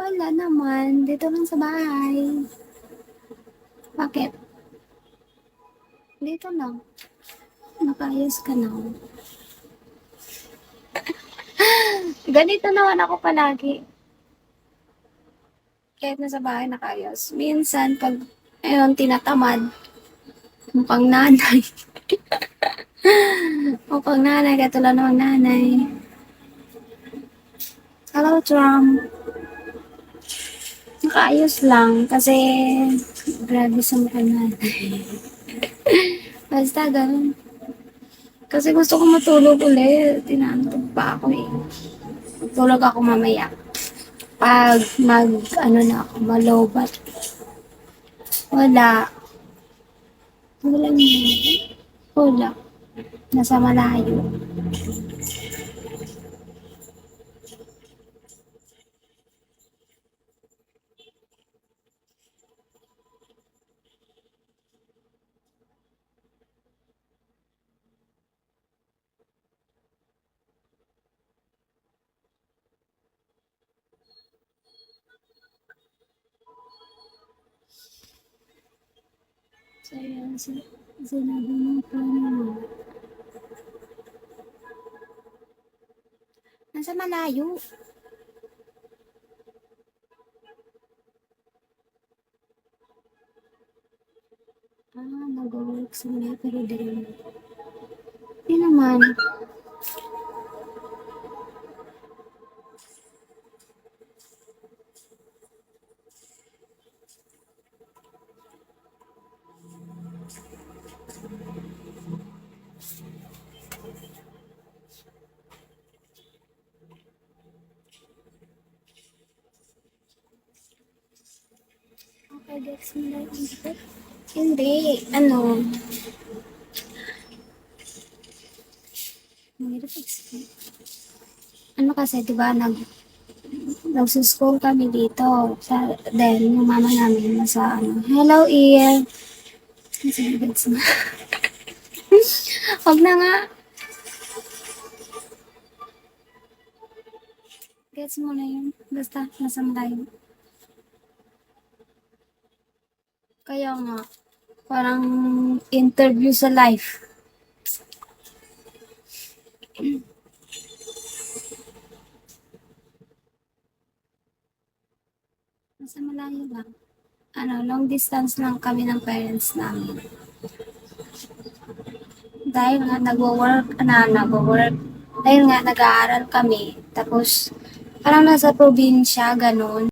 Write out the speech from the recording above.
Wala naman, dito lang sa bahay. Bakit? Dito lang. Nakaayos ka na. Ganito naman ako palagi. Kahit nasa bahay nakaayos. Minsan, pag, ayun, tinatamad, mukhang nanay. Mukhang nanay, katulad ng nanay. Hello, Trump. Nakaayos lang, kasi, grabe sa mukhang nanay. Basta, ganun. Kasi gusto ko matulog ulit. Tinaantog pa ako eh. Tulog ako mamaya. Pag ano na ako, malobat. Wala. Wala niya. Wala. Nasa malayo. So, yan. Sinabi mo pa naman. Nasa malayo. Nag-work sa malayo pero din. Hindi naman. Okay, gets mo lang ang tip? Hindi. Ano? Mahirap explain. Ano kasi, di ba, nagsuschool kami dito. Then, yung mama namin nasa, ano, hello, Ian. Sige, gets mo. Huwag na nga. Gets mo na yun. Basta, nasa malayo. Kaya nga, parang interview sa life. Nasa malayo lang. Ano, long distance lang kami ng parents namin. Dahil nga nagwo-work, dahil nga nag-aaral kami, tapos parang nasa probinsya, ganun.